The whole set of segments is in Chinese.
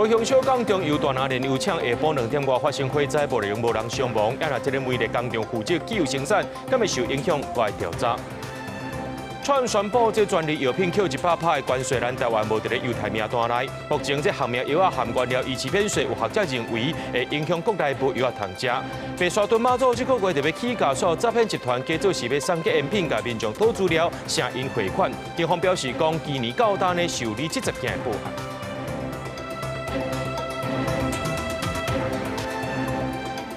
高雄小港中油大拿炼油厂下晡2点外发生火灾，无内容无人伤亡。也若这个煤的工厂负责汽油生产，敢会受影响，来调查。川宣布，这专利药品扣100趴的关税，咱台湾无伫咧犹太名单内。目前这含名药啊含原料逾期免税，有学者认为会影响国内部药啊通食。白沙屯妈祖这个月特别起价所诈骗集团，假做是要送检验品，甲民众讨资料，声因汇款。警方表示，讲今年到单的受理70件报案。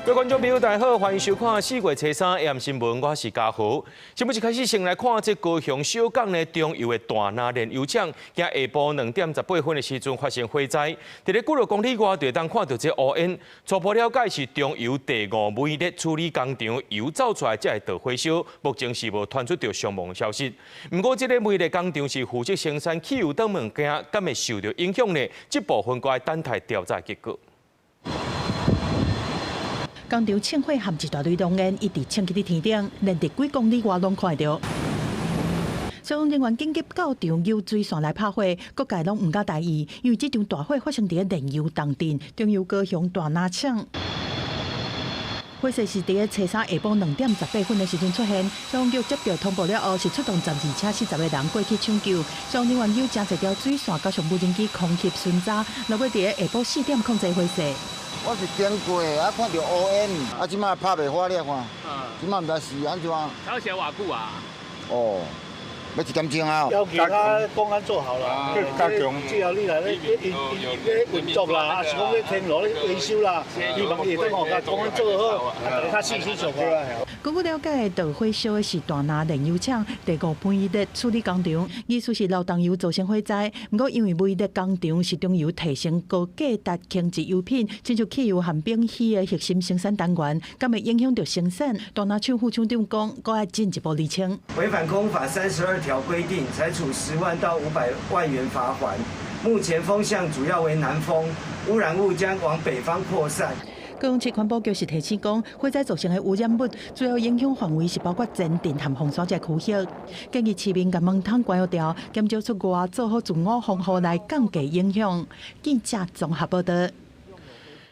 各位观众朋友，大家好，欢迎收看4月初3 AM 新闻，我是嘉豪。新闻一开始，先来看这高雄小港的中油的大拿炼油厂，今下晡2点18分的时阵发生火灾。伫咧几落公里外，就当看到这乌烟。初步了解是中油第5煤热处理工厂油走出来才会导火烧，目前是无传出到伤亡消息。不过，这个煤热工厂是负责生产汽油等物件，敢会受到影响呢？这部分该等待调查结果。工厂趁火含一大堆浓烟，一直冲去天顶，连伫几公里外拢看到。消防人员紧急到场油水线来拍火，各界拢唔敢大意，因为这场大火发生伫炼油重镇中油高雄大拿厂。火势是伫咧初3下晡2点18分的时阵出现，消防局接到通报了后，是出动暂时车40个人过去抢救。消防人员有真侪条水线加上无人机空气巡查，落尾伫咧下晡4点控制火势。我是经过，看到乌烟，即摆拍袂火了看，即摆毋知是安怎。烧起来偌久啊？哦，要1点钟啊。要其他公安做好了，只要你来咧运作啦，还是讲咧天罗咧维修啦，希望伊等我甲公安做好，大家较细心上课。根据了解，导火烧的是大拿炼油厂第5煤热处理工厂，疑似是漏动油造成火灾。不过因为煤热工厂是中油提升高价值轻质油品，亲像汽油含丙烯的核心生产单元，敢会影响到生产。大拿厂副厂长讲，搁要进一步厘清。违反公法32条规定，裁处10万到500万元罚款。目前风向主要为南风，污染物将往北方扩散。高雄市环保局是提醒讲，火灾造成的污染物主要影响范围是包括前电和风沙这区域，建议市民把门窗关掉，减少出外，做好自我防护来降低影响。记者综合报道。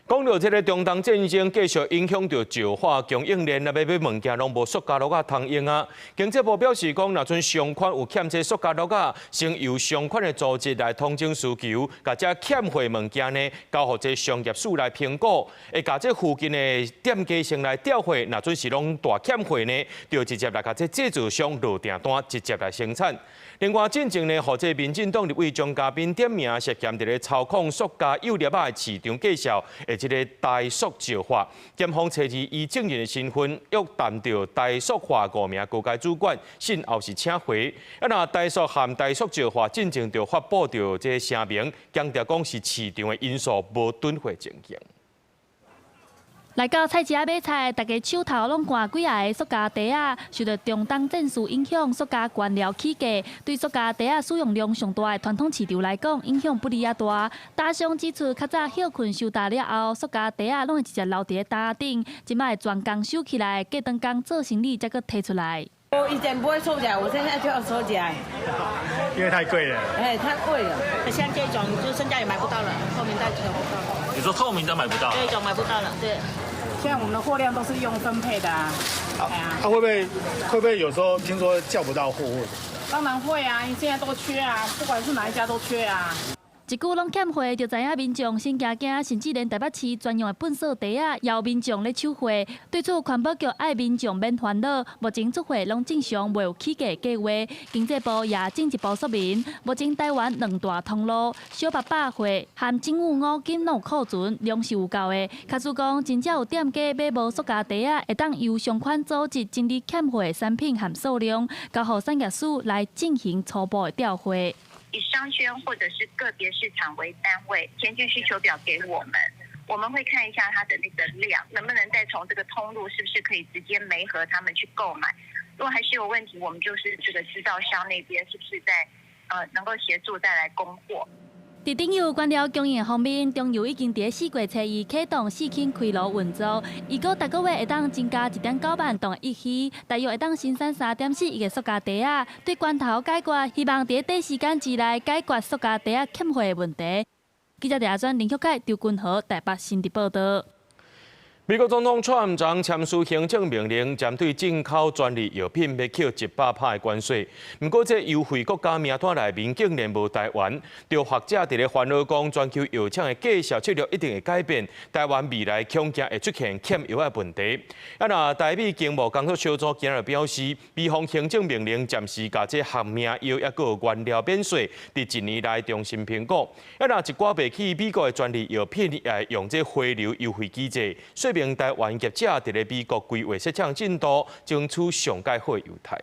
讲到这个中东战争继续影响到石化供应链，那要买物件拢无塑胶袋通用啊。经济部表示讲，若阵商款有欠这塑胶袋啊，先由商款的组织来通知需求，甲这欠货物件呢，交予这商业署来评估，会甲这附近的店家先来调货，若阵是拢大欠货呢，就直接来甲这制造商落订单，直接来生产。另外，进前呢，或者民进党立委张嘉宾点名涉嫌伫咧操控塑胶有粒仔的市场介绍，即个大塑石化，检方查至以证人的身份，约谈到大塑化5名高阶主管，信后是请回。那大塑含大塑石化进前就发布到这声明，强调讲是市场的因素无敦化情形。来到菜市仔买菜，大家手头拢挂几下个塑胶袋啊，受到中东战事影响，塑胶原料起价，对塑胶袋使用量上大的传统市场来讲，影响不利啊大。大商指出，较早休困收大了后，塑胶袋拢会直接留伫咧担顶，即摆全工收起来，过顿工做生意才搁摕出来。我以前不会收起来，我现在就要收起来，因为太贵了。哎，太贵了。像这种就剩下也买不到了，透明袋就买不到了。你说透明袋买不到？这种买不到了，对。现在我们的货量都是用分配的啊。他会不会有时候听说叫不到货？当然会啊，因为现在都缺啊，不管是哪一家都缺啊。一句拢欠货，就知影民众心惊惊，甚至连台北市专用的粪扫袋也有民众咧抢货。对此，环保局爱民众免烦恼，目前出货拢正常，未有起价计划。经济部也进一步说明，目前台湾2大通路，小800货含政府5金拢有库存，量是有够的。卡叔讲，真正有店家买无塑胶袋啊，会当由相关组织整理欠货的产品含数量，交予产业署来进行初步的调货。以商圈或者是个别市场为单位，前期需求表给我们，我们会看一下它的那个量，能不能再从这个通路是不是可以直接媒合他们去购买。如果还是有问题，我们就是这个制造商那边是不是在能够协助再来供货。在顶油原料供应方面，中油已经伫4月初2启动4轻开炉运作，预估逐个月会当增加1.9万吨一期，大约会当生产3.4亿个塑胶袋啊。对源头解决，希望伫短时间之内解决塑胶袋欠货的问题。记者查询林旭凯、周君豪台北新闻报道。美国总统川普昨签署行政命令，针对进口专利药品要扣100%的关税。不过，这优惠国家名单内面竟然无台湾，有学者伫咧烦恼讲，全球药厂的计销策略一定会改变，台湾未来恐惊会出现欠药的问题。那台美经贸工作小组今日表示，美方行政命令暂时把这合命药也个原料免税，伫1年内重新评估。一寡未起美国的专利药品用这回流优惠机制。明台湾业者伫咧美国规划设厂进度，争取上界好优待。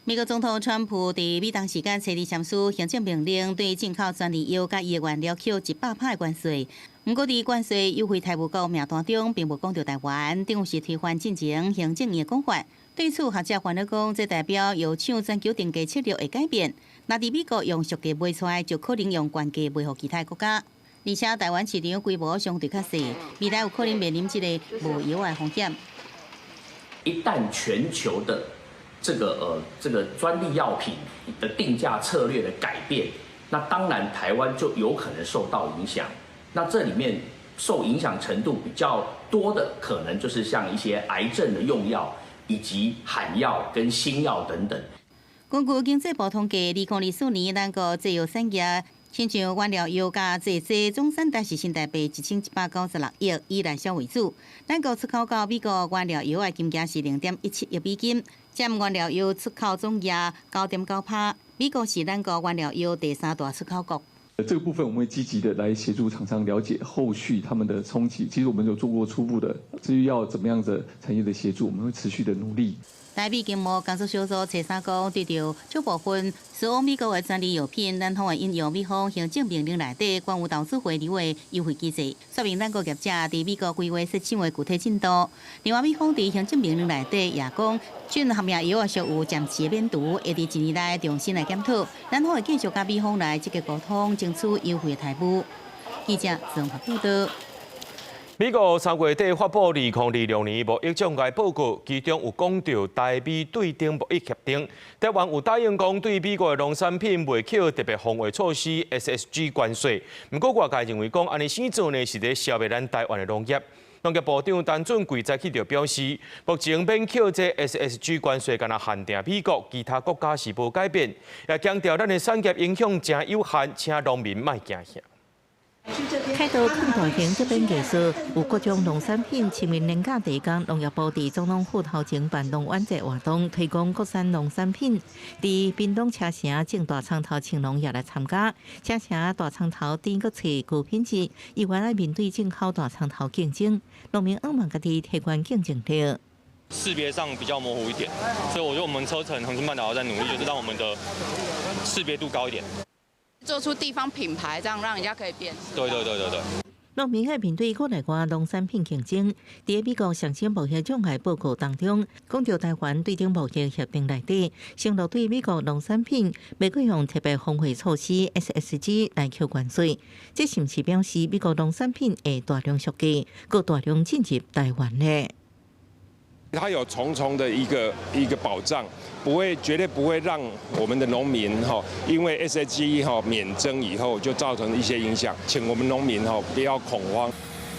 美国总统川普伫美东时间初二签署行政命令，对进口专利药甲伊的原料扣100%的关税。不过，伫关税优惠台务国名单中，并无讲到台湾，等于是推翻进前行政院的讲法。对此，学者烦恼讲，这代表药厂全球定价策略会改变。若伫美国用俗价卖出来，就可能用原价卖予其他国家。而且台湾市场规模相对较小，未来有可能面临一个无药的风险。一旦全球的这个专利药品的定价策略的改变，那当然台湾就有可能受到影响。那这里面受影响程度比较多的，可能就是像一些癌症的用药，以及罕药跟新药等等。根据经济部统计，2024年咱国制药产业。亲像原料药价这些总产值是新台币1196亿，以内销为主。咱国出口到美国原料药的金额是0.17亿美金，占原料药出口总额9.9%。美国是咱国原料药第3大出口国。这个部分我们会积极的来协助厂商了解后续他们的冲击。其实我们有做过初步的，至于要怎么样的产业的协助，我们会持续的努力。台美经贸工作小组初三讲，对着少部分输往美国的专利药品，咱方会引用美方行政命令内底关于投资回流的优惠机制，说明咱国业者伫美国规划设厂的具体进度。另外，美方伫行政命令内底也讲，准合命药的属有暂时免除，会伫1年内重新来检讨。咱方会继续甲美方来积极沟通，争取优惠的台步。记者综合报道。美国3月底发布2026年贸易障碍报告，其中有讲到台美对等贸易协定，台湾有答应讲对美国的农产品未扣特别防卫措施 SSG 关税。不过外界认为讲安尼生做呢是咧消灭咱台湾的农业。农业部长陈俊贵早起就表示，目前免扣这 SSG 关税，敢若限定美国，其他国家是无改变，也强调咱的产业影响真有限，请农民莫惊吓。凯道控大型这边技术，有各种农产品市面廉价提供。农业部伫总统府头前办农晚节活动，推广国产农产品。伫屏东车城种大葱头青农也来参加，车城大葱头甜个脆高品质，伊原来面对进口大葱头竞争，农民希望家己提高竞争力。识别上比较模糊一点，所以我觉得我们车城恒春半岛在努力，就是让我们的识别度高一点。做出地方品牌，这样让人家可以辨识。对。农民喺面对国内外农产品竞争，伫美国上升贸易障碍报告当中，讲到台湾对等贸易协定内底，承诺对美国农产品未可用特别防卫措施 SSG 来扣关税。这是毋是表示美国农产品会大量削价，佮大量进入台湾呢？它有重重的一个保障，绝对不会让我们的农民因为 SSG 免征以后就造成一些影响，请我们农民不要恐慌。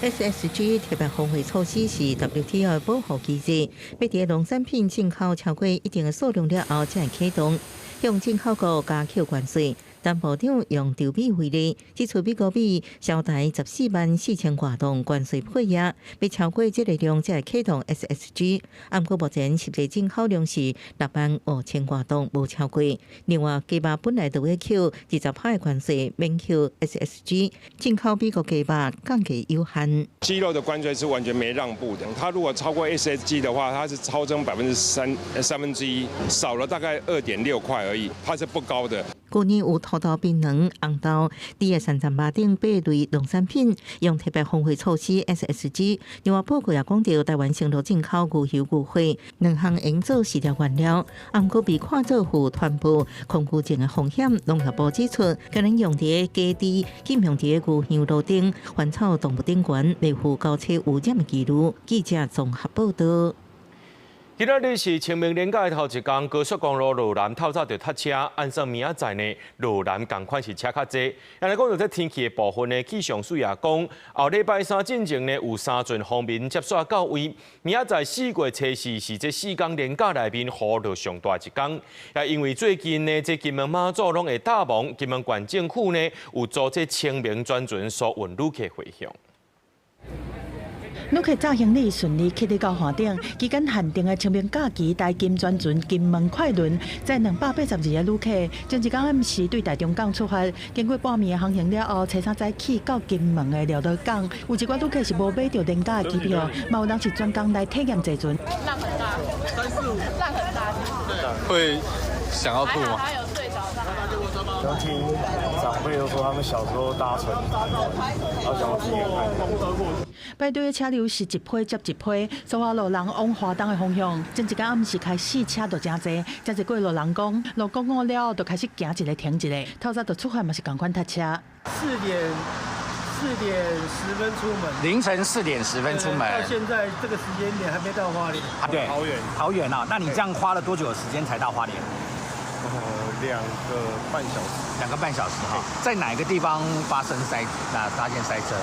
SSG 特别防卫措施是 WTO 的保护机制，要伫农产品进口超过一定的数量了后才会启动，向进口国加扣关税。但部长用筹比为例，指出美国币销台144000多吨关税配额，要超过这个量才会启动 SSG。不过目前实际进口量是65000多吨，无超过。另外，鸡肉本来就要扣20%的关税，免扣 SSG。进口美国鸡肉降价有限。鸡肉的关税是完全没让步的，它如果超过 SSG 的话，它是超增1/3，少了大概2.6块而已，它是不高的。去年有土豆、槟榔、红豆、猪的308等8类农产品用特别防卫措施 SSG。另外，报告也讲到，台湾承诺进口牛油、牛血2项用做饲料原料，不过被看作有传播恐惧症的风险。农业部指出，可能用伫家猪、禁用伫牛羊肉等环草动物顶悬，未负交车污染的记录。记者综合报道。今仔日是清明连假的头一天，高速公路路南透早就塞车，按说明仔载呢，路南同款是车较多。来讲到这天气的部分呢，气象署也讲，后礼拜三进前呢有3阵方面接煞到位。明仔载4月初4是这4天连假内面雨就上大一天。也因为最近呢，这金门马祖拢会大忙，金门县政府呢有做这清明专船疏运旅客回乡。旅客早行李顺利启到岸顶，期间限定的清明假期台金专船金门快轮载282个旅客，前一天暗时对台中港出发，经过半暝的航行了后，车3早起到金门的廖岛港。有一寡旅客是无买到廉价的机票，嘛有人是专工来体验坐船。浪很大，345，浪很大，会想要吐吗？然后听长辈都说他们小时候搭船，然后想要体验看。排队的车流是一批接一批，所有路人往华东的方向。前一天暗时开始车就真多，真侪过路人讲，路公路了后就开始行一个停一个，透早就出发嘛是同款搭车。4点10分出门，凌晨4点10分出门，到现在这个时间点还没到花莲。啊，对，好远啊！那你这样花了多久的时间才到花莲？2个半小时。2个半小时哈，在哪个地方发现塞车？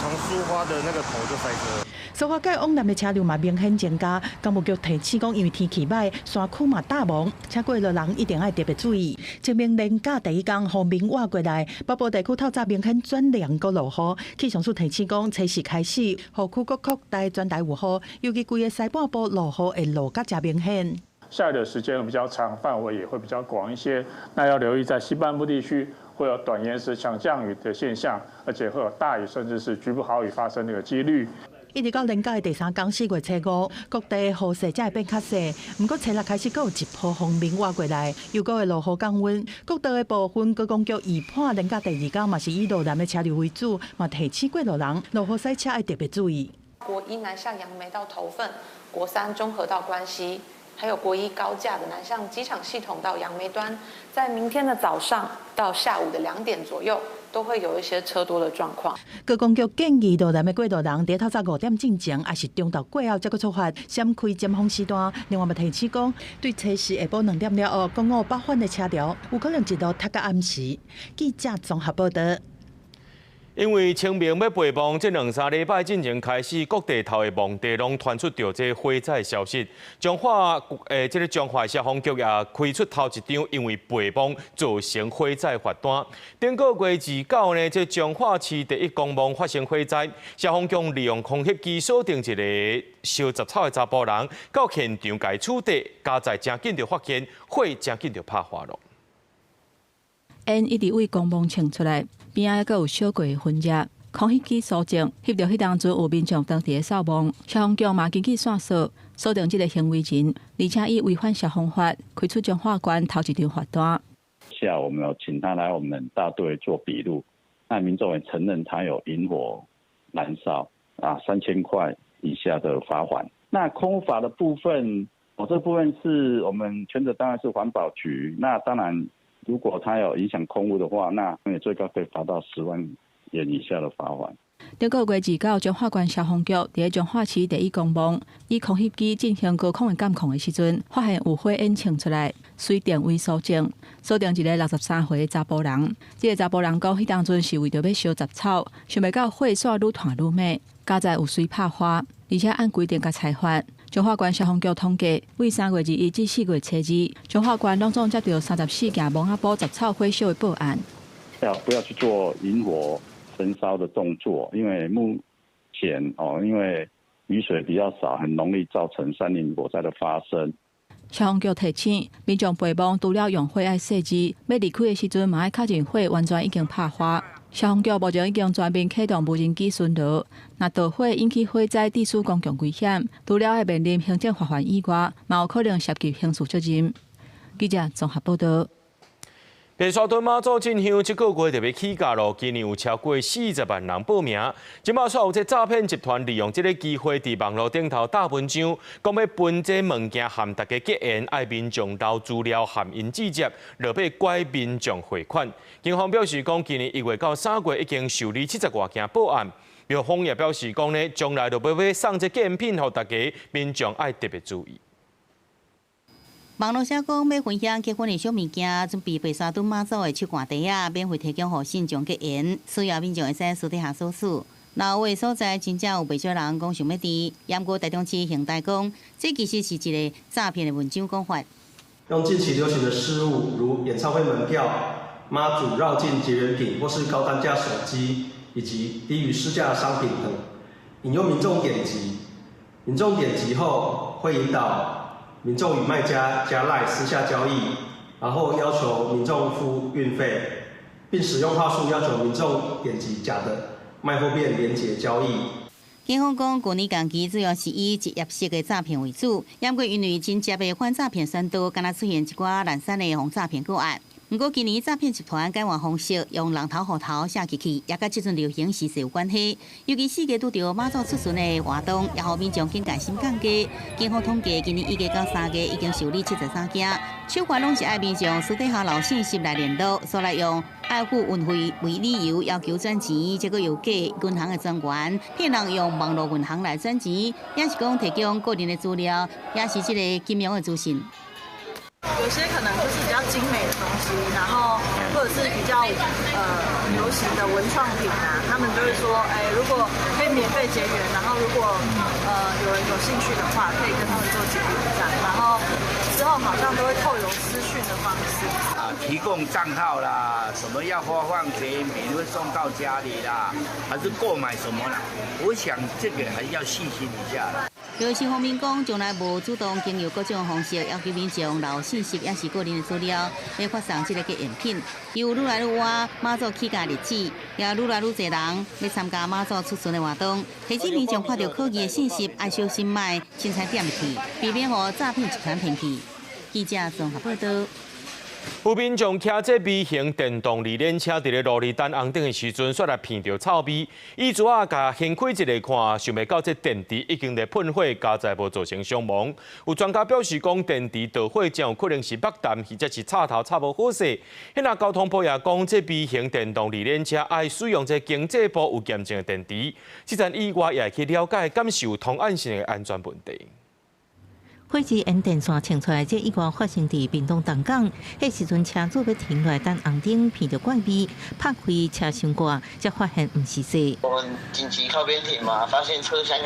从苏花的那个头就塞车。苏花界往南的车流嘛明显增加，工务局提醒讲，因为天气歹，山区嘛大忙，车过路人一定要特别注意。清明连假第一天，雨面挖过来，北部地区透早明显转凉个落雨。气象署提醒讲，初4开始，雨区各区台转台有雨，尤其规个西半部落雨会落甲真明显。下雨的时间比较长，范围也会比较广一些。那要留意在西半部地区会有短延时强降雨的现象，而且会有大雨甚至是局部豪雨发生的几率。一直到连假的第3天4月初5，各地的雨势才会变较细。不过初6开始，佫有一波风面挖过来，又佫会落雨降温。各地的部分高公局预判连假第2天嘛是以路南的车流为主，嘛提醒过路人落雨塞车要特别注意。国一南向杨梅到头份，国3中和到关西。还有国1高架的南向机场系统到杨梅端，在明天的早上到下午的2点左右，都会有一些车多的状况。高公局建议路南的过路人，在透早5点进前，还是中昼过后才去出发，闪开尖峰时段。另外，嘛提醒讲，对初4下晡2点了后，公路北返的车潮，有可能一路塞到暗时。记者综合报道。因为清明要备忘，这2-3礼拜进前开始，各地头的墓地拢传出着这火灾消息。彰化这个彰化消防局也开出头一张，因为备忘造成火灾罚单。顶个月29呢，这彰化市第1公墓发生火灾，消防局利用空拍机锁定一个烧杂草的查甫人，到现场甲伊处理，加在真紧就发现火真紧就拍化了。烟一直为公墓冲出来。边仔阁有小过焚热，空翕机锁证，翕到迄当阵有民众当地的扫墓，消防局嘛经去线索，锁定这个行为人，而且伊违反消防法，开出彰化县头一张罚单。下午我们有请他来我们大队做笔录，那民众也承认他有引火燃烧，3000块以下的罚款。那空污法的部分，这部分是我们全责当然是环保局，那当然。如果他有影响空污的话，那也最高可以罚到10万元以下的罚款。顶个月29，彰化县消防局伫彰化市第1公墓以空翕机进行高空的监控的时阵，发现有火烟冲出来，随电位锁证，锁定一个63岁的查甫人。这个查甫人讲，迄当阵是为着要烧杂草，想袂到火线愈传愈猛，加在有随拍花，而且按规定甲裁罚。彰化县消防局统计，为3月21至4月初2，彰化县拢总接到34件墓仔埔杂草火烧的报案。不要去做引火焚烧的动作，因为目前因为雨水比较少，很容易造成山林火灾的发生。消防局提醒民众备忘，除了用火爱细致，要离开的时阵，嘛要靠近火完全已经拍花。消防局目前已经全面启动无人机巡逻，若导火引起火灾，致使公共危险，除了要面临行政罚款以外，嘛有可能涉及刑事责任。记者综合报道。白沙屯妈祖进香这个月特别起价咯，今年有超过40万人报名。今麦煞有这诈骗集团利用这个机会，伫网络顶头打文章，讲要分这物件含大家结缘，爱民众留资料含因直接，落要拐民众汇款。警方表示讲，今年1月到3月已经受理70多件报案。庙方也表示讲呢，将来就要送这纪念品，互大家民众爱特别注意。网络社讲要分享结婚的小物件，准备白沙屯妈祖的手冠茶啊，免费提供予信众结缘，需要民众会使私底下索取。老有的所在真正有不少人讲想要伫，盐湖台中市刑大讲，这其实是一个诈骗的文章讲法。用近期流行的事物，如演唱会门票、妈祖绕境结缘品或是高单价手机，以及低于市价的商品等，引诱民众点击。民众点击后，会引导民众与卖家加赖私下交易，然后要求民众付运费，并使用话术要求民众点击假的卖货店连结交易。警方讲，去年同期主要是以职业式的诈骗为主，也过因为真接的反诈骗宣导，敢若出现一寡零散的防诈骗个案。不过今年诈骗集团改换方式，用人头户头写机器，也甲这阵流行时事有关系。尤其世界拄到妈祖出巡的活动，也互民众更加心降低。警方统计，今年1月到3月已经受理73件，手法拢是爱民众私底下留信息来联络，所来用爱付运费为理由要求转钱，结果又假银行的专员骗人用网络银行来转钱，也是讲提供个人的资料，也是这个金融的资讯。有些可能就是比较精美的东西，然后或者是比较流行的文创品啊，他们就会说，如果可以免费结缘，然后如果有人有兴趣的话，可以跟他们做结缘这样，然后之后好像都会透由私讯的方式提供账号啦，什么要发放给每人会送到家里啦，还是购买什么啦？我想这个还是要细心一下啦。有些方面讲，从来无主动经由各种方式要求民众留信息，也是个人的资料来发送这个结缘品。有愈来愈晚妈祖起驾日子，也愈来愈侪人要参加妈祖出巡的活动。提醒民众看到可疑的信息，爱小心卖，凊彩点去，避免互诈骗集团骗去。记者综合报道。有民众骑这微型电动二轮车，伫咧路里等红灯的时阵，煞来闻到臭味。伊主啊，甲掀开一个看，想袂到这电池已经咧喷火，加载无造成伤亡。有专家表示讲，电池导火真有可能是爆弹，或者是插头插无好势。迄那交通部也讲，这微型电动二轮车爱使用这经济部有验证的电池。即阵以外也去了解感受通案性的安全问题。火势沿电线冲出来，这意外发生伫屏东东港。迄时阵车主要停来等红灯，闻到怪味，拍开车厢盖，才发现唔是说。我们紧急靠边停嘛，发现车厢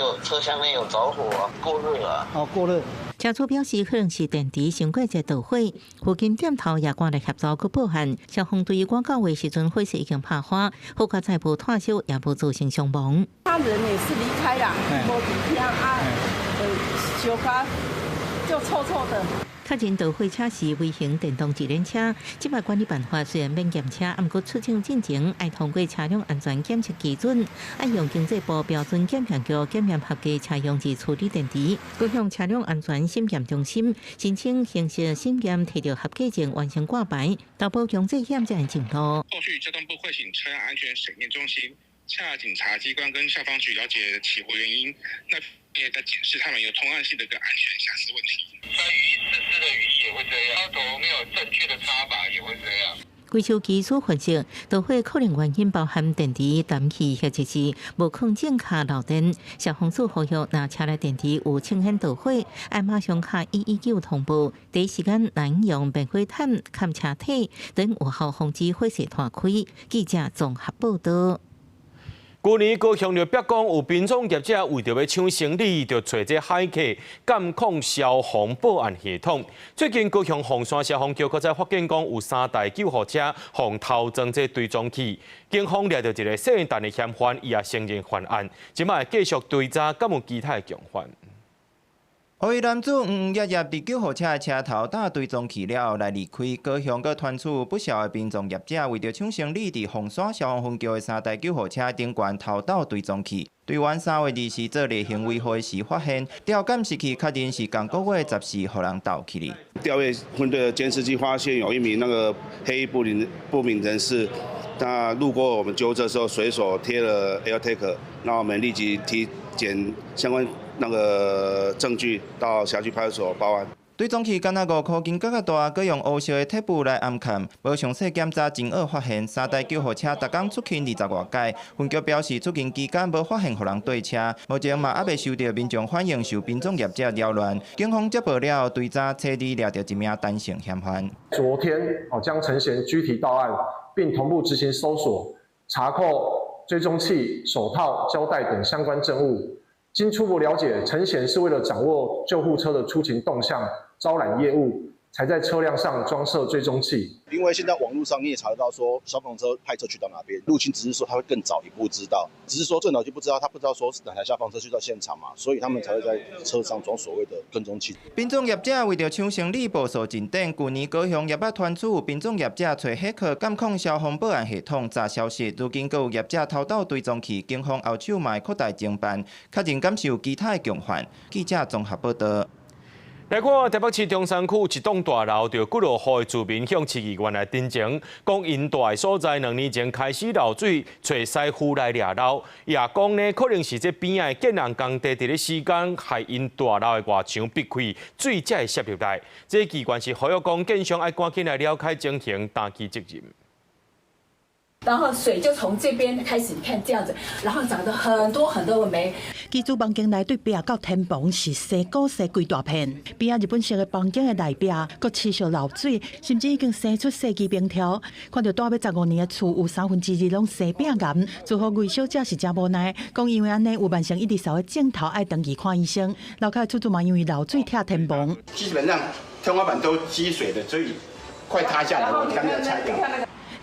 内有着火啊，过热啊。过热。车主表示可能是电池先过者导火，附近店头也赶来协助去报案。消防队员赶到的时阵，火势已经拍花，好在才无炭烧，也无造成伤亡。他人也是离开啦，无底下小卡。就臭臭的。确认导火车是微型电动二轮车，即摆管理办法虽然免检车，毋过出厂进前爱通过车辆安全检测基准，爱用经济部标准检验局检验合格车用之处理电池。各项车辆安全审验中心申请形式审验，摕到合格证完成挂牌，导保强制险才进路。后续交通部会请车辆安全审验中心下警察机关跟消防局了解起火原因，那也在检视他们有同案性的一个安全瑕疵问题。关于自制的语义也会这样，插头没有正确的插法也会这样。回收技术分析，导火可能原因包含电池氮气或者是无控制卡漏电。消防署呼吁，若车内电池有呈现导火，要马上卡119通报，第一时间难用灭火毯盖车体，等有效防止火势扩开。记者综合报道。去年高雄就曝光有殡葬业者为着要抢生理，就找这海客监控消防报案系统。最近高雄凤山消防局搁再发现讲有3台救护车互偷装这追踪器，警方抓到一个涉案的嫌犯，伊也承认犯案，今摆继续追查，敢有其他的共犯。何为男子夜夜伫救护车的车头打追踪器了来离开，高雄阁传出不少的殡葬业者为着抢生理，伫凤山消防分局的3台救护车顶悬偷盗追踪器。队员3月2日做例行维护时发现，吊监视器确定是同个月14互人盗去哩。调阅分队的监视器发现有一名黑衣不明人士，他路过我们纠正的时候随手贴了 AirTag， 那我们立即提检相关证据到辖区派出所报案。对总器敢若5块金角大，佮用乌烧的铁布来暗砍，无详细检查真恶发现3台救护车逐工出勤20外届。分局表示，出勤期间无发现互人对车，目前嘛还未收到民众反映受殡葬业者扰乱。警方接报了，对早车里抓到一名单性嫌犯。昨天将陈贤拘提到案，并同步执行搜索、查扣追踪器、手套、胶带等相关证物。经初步了解，陈贤是为了掌握救护车的出勤动向，招揽业务，才在车辆上装设追踪器。因为现在网络上你也查得到说消防车派车去到哪边，入侵只是说他会更早一步知道，只是说更早就不知道，他不知道说是哪台消防车去到现场嘛，所以他们才会在车上装所谓的跟踪器。殡葬业者为着抢生理步数进展，去年高雄业仔团处殡葬业者找黑客监控消防保安系统查消息，如今阁有业者偷盗追踪器，警方后手嘛扩大侦办，确认感受其他共犯。记者综合报道。来看台北市中山区一栋大楼，就几落户的居民向市议员来申请，讲因住的所在2年前开始漏水，找师傅来掠漏，也讲呢可能是这边的建人工地伫咧施工，害因大楼的外墙逼开，水才会渗入来。这机关是呼吁讲建商要赶紧来了解情形，担起责任。然后水就从这边开始，你看这样子，然后长得很多的霉。基主房间内对壁到天棚是石膏石几大片，边啊日本式的房间的内壁，佮持续漏水，甚至已经生出细枝冰条。看到大约15年的厝有2/3拢生病癌，住户维修者是真无奈，讲因为安尼有万成一直烧的镜头爱登记看医生，楼下厝主嘛因为漏水拆天棚。基本上天花板都积水的，所以快塌下来，我刚要拆掉。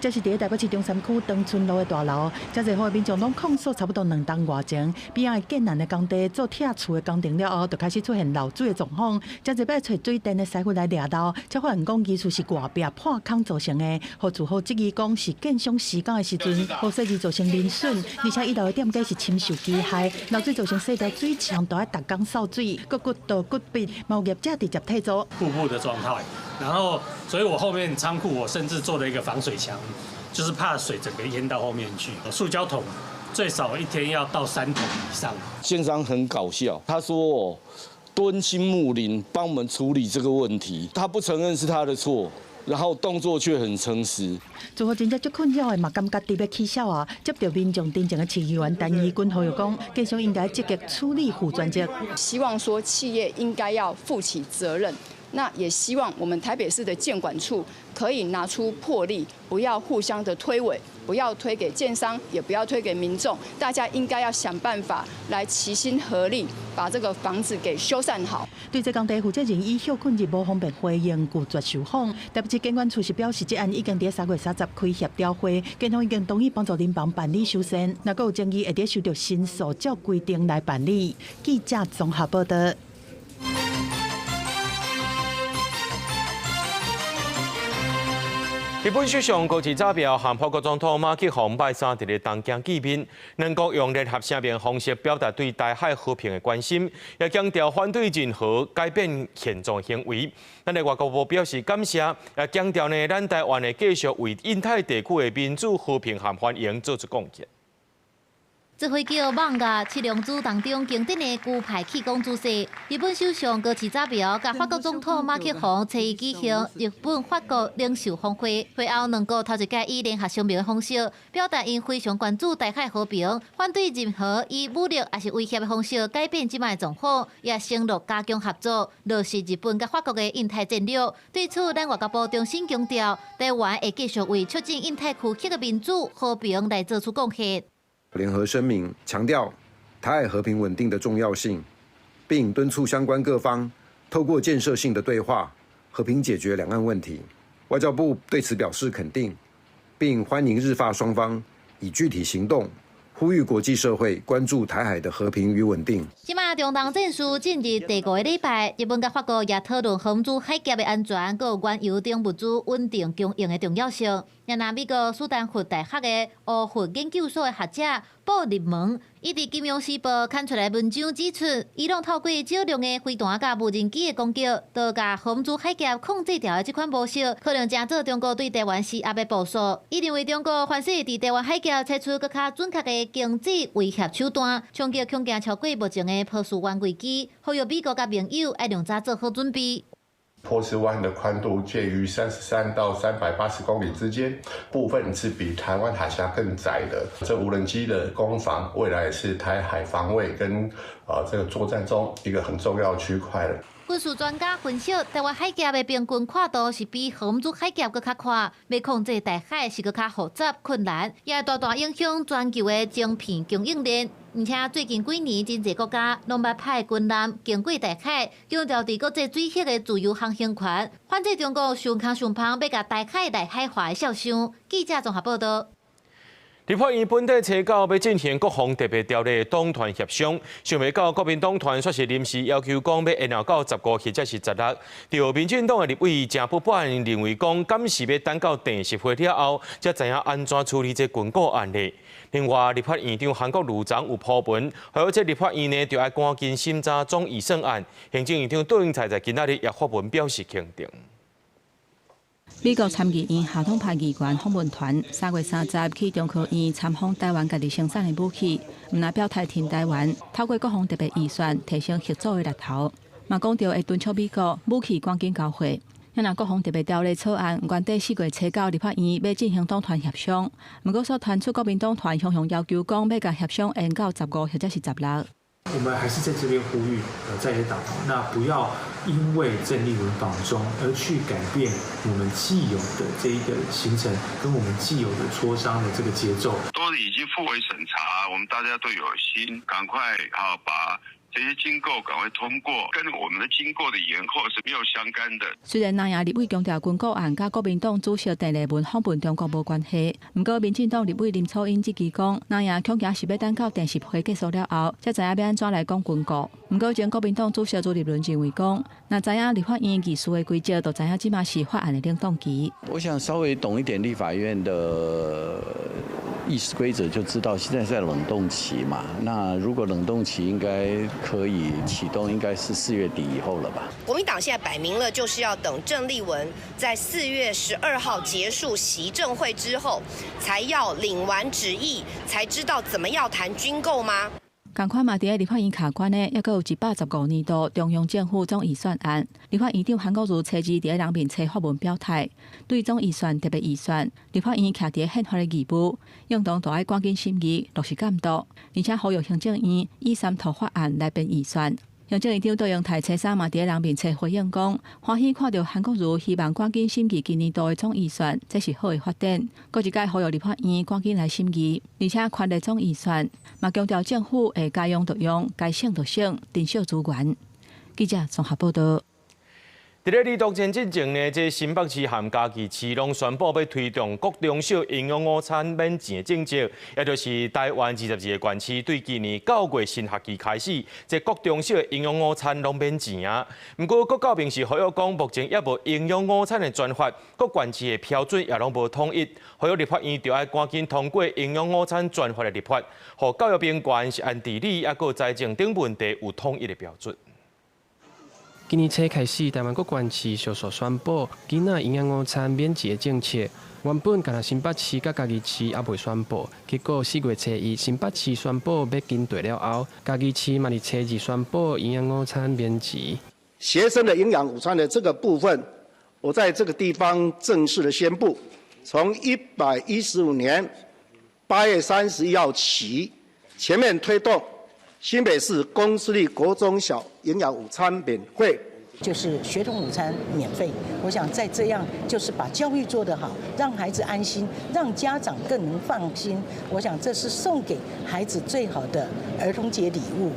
这是伫台北市中山区长春路的大楼，遮侪户的民众拢控诉差不多2档外前，边仔的建人的工地做拆厝的工程了后，就开始出现漏水的状况。遮侪摆找水电的师傅来掠漏，才发现讲疑似是外壁破空造成的，互住户质疑讲是建商施工的时阵，互设计造成零损，而且一楼的店家是深受其害，漏水造成细条水墙都要逐工扫水，骨倒骨壁，有业者直接退租。瀑布的状态，然后所以我后面仓库我甚至做了一个防水墙。就是怕水整个淹到后面去，塑胶桶最少1天要到3桶以上。建商很搞笑，他说敦亲睦邻帮我们处理这个问题，他不承认是他的错，然后动作却很诚实。住户真正最困扰的嘛，感觉特别蹊跷啊！接到民众真正的市议员陈义君呼吁讲，建商应该积极处理负专责，希望说企业应该要负起责任。那也希望我们台北市的建管处可以拿出魄力，不要互相的推诿，不要推给建商，也不要推给民众，大家应该要想办法来齐心合力，把这个房子给修缮好。对这工地负责人以休困日无方便回应，拒绝受访。台北市建管处是表示，这案已经在3月30开协调会，检方已经同意帮助邻房办理修缮，若有争议，会在收到申诉照规定来办理。记者综合报道。日本首相高市早苗和法国总统马克宏拜三伫咧东京见面，两国用联合声明方式表达对台海和平的关心，也强调反对任何改变现状行为。咱的外交部表示感谢，也强调呢，咱台湾会继续为印太地区的民主、和平和繁荣做出贡献。这回叫网架七龙珠当中经典的龟派气功姿势，日本首相高市早苗甲法国总统马克宏初一举行日本法国领袖峰会，会后两国头一届以联合声明的方式，表达因非常关注台海和平，反对任何以武力也是威胁的方式改变即卖状况，也承诺加强合作，落实日本甲法国的印太战略。对此，咱外交部重新强调，台湾会继续为促进印太区域的民主和平来做出贡献。联合声明强调台海和平稳定的重要性，并敦促相关各方透过建设性的对话，和平解决两岸问题。外交部对此表示肯定，并欢迎日法双方以具体行动呼吁国际社会关注台海的和平与稳定。即马中东战事进入第5个礼拜，日本甲法国也讨论防止海峡的安全，佮有关油等物资稳定供应的重要性。也拿美国斯坦福大学的乌核研究所的学者布立门，伊伫《金融时报》刊出来文章指出，伊朗透过少量的飞弹甲无人机的攻击，都甲防止海峡控制条的这款模式，可能正做中国对台湾施压的部署。伊认为中国凡是伫台湾海峡采取更较准确的经济威胁手段，冲击恐惊超过目前的波斯湾危机，呼吁美国甲盟友要量早做好准备。波斯湾的宽度介于33到380公里之间，部分是比台湾海峡更窄的。这无人机的攻防，未来也是台海防卫跟这个作战中一个很重要的区块了。军事专家分析，台湾海峡的平均跨度是比荷姆族海峡搁较宽，要控制大海是搁较复杂困难，也会大大影响全球的晶片供应链。而且最近几年，真侪国家拢捌派军舰经过大海，强调伫国际水域的自由航行权，反制中国上空上胖要甲大海内海化的设想。记者综合报道。立法院本地初九要进行国防特别条例党团协商，想未到国民党团却是临时要求讲要延后到15或者是16。对民进党的立委郑不半认为讲，敢是要等到第10回了后，才知影安怎处理这军购案例。另外，立法院长韩国瑜昨有铺文，还有这立法院呢，就要赶紧审查总预算案。行政院长杜英才在今仔日也发文表示肯定。美国参议院下统派议员访问团3月30日去中科院参访台湾家己生产的武器，唔但表态挺台湾，透过国防特别预算提升合作的力头，嘛讲到会敦促美国武器赶紧交货。因若国防特别条例草案原底4月初9立法院要进行党团协商，不过所传出国民党团向要求讲要甲协商延到15或者是16。我们还是在这边呼吁在野党，那不要因为郑丽文访中而去改变我们既有的这一个行程跟我们既有的磋商的这个节奏。都已经复委审查，我们大家都有心，赶快把这些经购赶快通过，跟我们的经购的延后是没有相干的。虽然南亚立委强调军购案甲国民党主席郑丽文访问中国无关系，不过民进党立委林楚英即期讲，南亚恐惊是要等到第10回结束了后，才知影要安怎来讲军购。不过前国民党主席朱立伦认为讲，若知影立法院议事的规则，就知影即马是法案的冷冻期。我想稍微懂一点立法院的议事规则，就知道现在在冷冻期嘛。那如果冷冻期应该可以启动，应该是4月底以后了吧？国民党现在摆明了就是要等郑丽文在4月12号结束习政会之后，才要领完旨意，才知道怎么样谈军购吗？同款嘛，伫咧立法院卡关的，也阁有115年度中央政府总预算案。立法院长韩国瑜初二伫咧人民册发文表态，对总预算特别预算，立法院徛伫咧宪法的义务，应当都爱赶紧审议落实监督，而且呼吁行政院以3套法案来编预算。行政院长杜英台初三嘛，伫咧人民册回应讲，欢喜看到韩国瑜希望赶紧审议今年度的总预算，这是好的发展。搁一届呼吁立法院赶紧来审议，而且宽列总预算，嘛强调政府会该用就用，该省就省，珍惜资源。记者综合报道。伫咧立冬前之前呢，这新北市和嘉义市拢宣布要推动各中小营养午餐免钱的政策，也就是台湾22个县市对今年9月新学期开始，这各中小营养午餐拢免钱啊。不过，各教平是呼吁讲，目前也无营养午餐的专法，各县市的标准也拢无统一，呼吁立法院就要赶紧通过营养午餐专法的立法，互教育边关是按地理也个财政等问题有统一的标准。今年初开始，台湾各县市相继宣布囡仔营养午餐免钱的政策。原本干那新北市甲嘉义市也未宣布，结果4月初1，新北市宣布要跟对了后，嘉义市嘛伫初2宣布营养午餐免钱。学生的营养午餐的这个部分，我在这个地方正式的宣布，从115年8月31号起，全面推动新北市公私立国中小营养午餐免费，就是学童午餐免费。我想在这样就是把教育做得好，让孩子安心，让家长更能放心。我想这是送给孩子最好的儿童节礼物。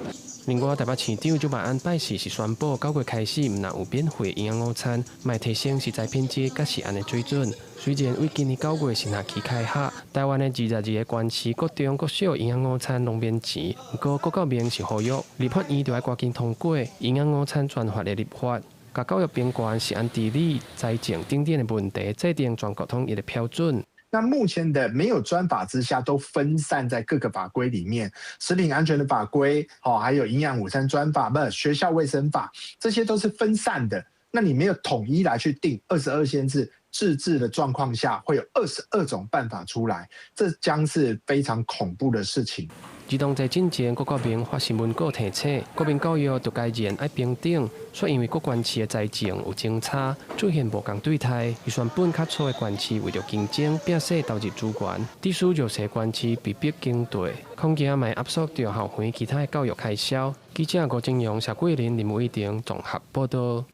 另外，台北市长就办安排是宣布9月开始，唔但有免费营养午餐，卖提升食材品质，甲食安的水准。虽然为今年9月新学期开学，台湾的22个县市各中各小营养午餐拢免钱，不过各教明是呼吁立法院就要赶紧通过营养午餐专法的立法，甲教育边关是按地理、财政等等的问题制定全国统一的标准。那目前的没有专法之下，都分散在各个法规里面，食品安全的法规，还有营养午餐专法，学校卫生法，这些都是分散的。那你没有统一来去定22县市自治的状况下，会有22种办法出来，这将是非常恐怖的事情。儿童在进前，国民发新闻稿提醒，国民教育就该人爱平等，却因为各县市的财政有争差，出现无共对待。预算本较粗的县市为了竞争，变细投入资源，低收入些县市被逼经队，恐惊嘛压缩着校园其他的教育开销。记者吴正阳、谢桂林、林伟霆综合报道。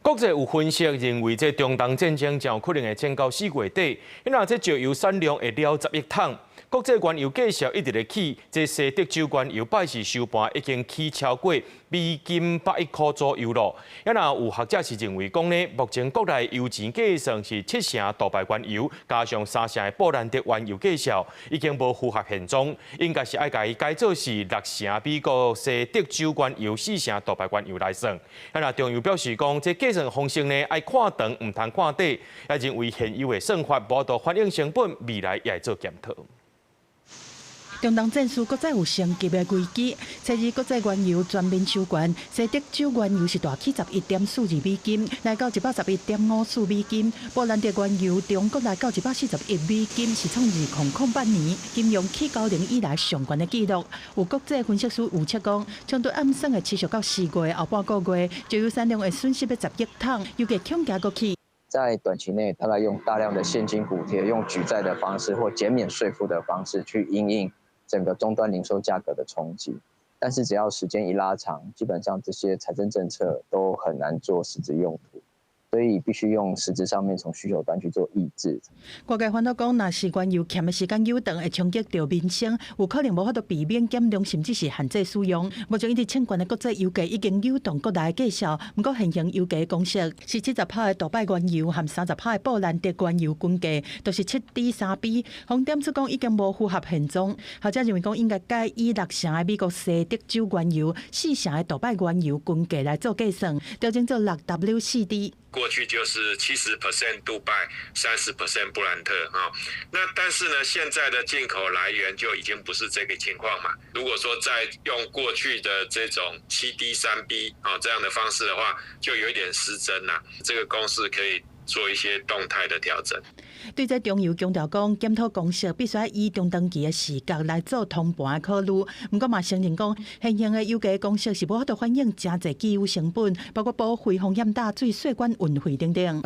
国际有分析认为，这中东战争将有可能会撑到4月底，因为这石油产量会了10亿桶。国际原油价格一直在起，这西德州原油拜四收盘已经起超过美金100块左右了。也有学者是认为讲呢，目前国内油钱计算是7成杜拜原油，加上3成的布兰特原油计算，已经无符合现状，应该是要甲伊改做是6成美国西德州原油、4成杜拜原油来算。也中油表示讲，这计算方式呢，爱看长，唔通看短，也认为现有的算法无度反映成本，未来也会做检讨。中东战事搁再有升级的危机，昨日国际原油全面收悬，西德州原油是大起11.42美金，来到111.54美金；布兰特原油中国来到141美金，是创2008年金融起90以来上悬的纪录。有国际分析师预测讲，相对暗算会持续到4月后半个月，石油产量会损失要10亿桶，油价恐惊过去。在短期内，大概用大量的现金补贴、用举债的方式或减免税负的方式去因应整个终端零售价格的冲击，但是只要时间一拉长，基本上这些财政政策都很难做实质用途，所以必须用实质上面从需求端去做抑制。外界烦恼讲，若是原油欠的时间久长，会冲击到民生，有可能无法度避免减量，甚至是限制使用。目前一直称悬的国际油价已经扭动国内的计数，不过现行油价的公式是70%的杜拜原油和30%的布兰特原油均价都是7:3比，红点出讲已经无符合现状。学者认为讲应该改以6成的美国西德州原油、4成的杜拜原油均价来做计算，调整做6W4D。过去就是70% 杜拜，30% 布兰特啊。那但是呢，现在的进口来源就已经不是这个情况嘛。如果说再用过去的这种7D3B 啊这样的方式的话，就有一点失真啦。这个公式可以做一些动态的调整。对这中油强调讲，检讨公式必须以中长期的视角来做通盘的考虑。不过嘛，承认讲现行的油价公式是无法度反映真侪机油成本，包括保费、风险大、水、税管、运费等等。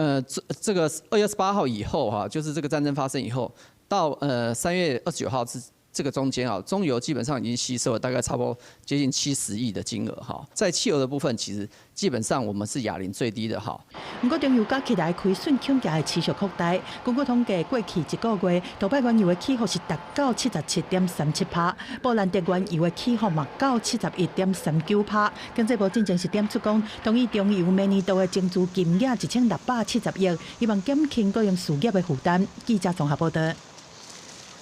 这个2月28号以后哈，就是这个战争发生以后，到3月29号这个中间啊，中油基本上已经吸收了大概差不多接近70亿的金额哈。在汽油的部分，其实基本上我们是亚邻最低的哈。不过中油加起来亏损恐惊会持续扩大。根据统计，过去1个月，杜拜原油的起伏是达到77.37%，布兰特原油的起伏嘛到71.39%。经济部进前是点出讲，同意中油明年度的净资金额1670亿，希望减轻个人事业的负担。记者综合报道。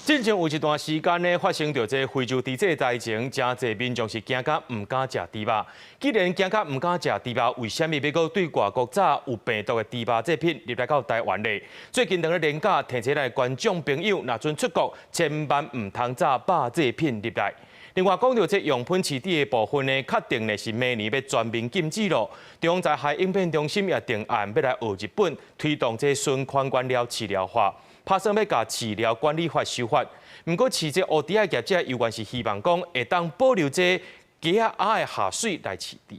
进前有一段时间呢，发生着这非洲猪这灾情，真侪民众是惊甲唔敢食猪肉。既然惊甲唔敢食猪肉，为什么要搁对外国早有病毒的猪肉这品入来到台湾呢？最近两个年假，提醒来观众朋友，若准出国，千万唔通炸肉这品入来。另外，讲到这用品市场的部分呢，确定呢是明年要全面禁止咯。中央在海应变中心也定案要来学日本，推动这循环原料治疗法。拍算要甲饲料管理法修法，不过饲这乌猪业者有关是希望讲会当保留这鸡仔鸭的下水来饲猪。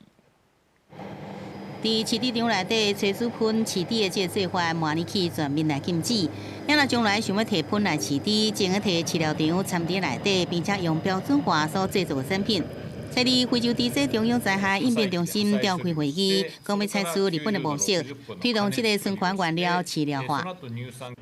在饲猪场内底吹水喷饲猪的这个做法，明年起全面来禁止。要若将来想要摕喷来饲猪，前要摕饲料场掺伫内底，并且用标准化所制作的产品。在非洲猪这中央灾害应变中心召开会议，讲要采取日本的模式，推动这个循环原料饲料化。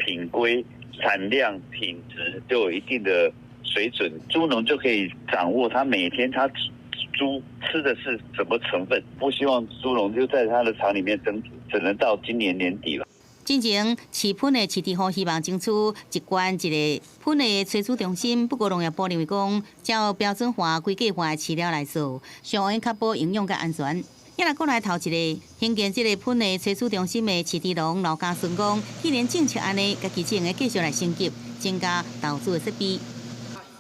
品规、产量、品质都有一定的水准，猪农就可以掌握他每天他猪吃的是什么成分，不希望猪农就在他的厂里面蒸煮，只能到今年年底了。进前饲喷的饲猪户希望争取一关一个喷的催煮中心，不过农业部认为讲，照标准化、规格化的饲料来做，上会确保营养甲安全。也来过来头一个兴建这个喷的催煮中心的饲猪农老家孙讲，既然政策安尼，家己种的继续来升级，增加投资的设备。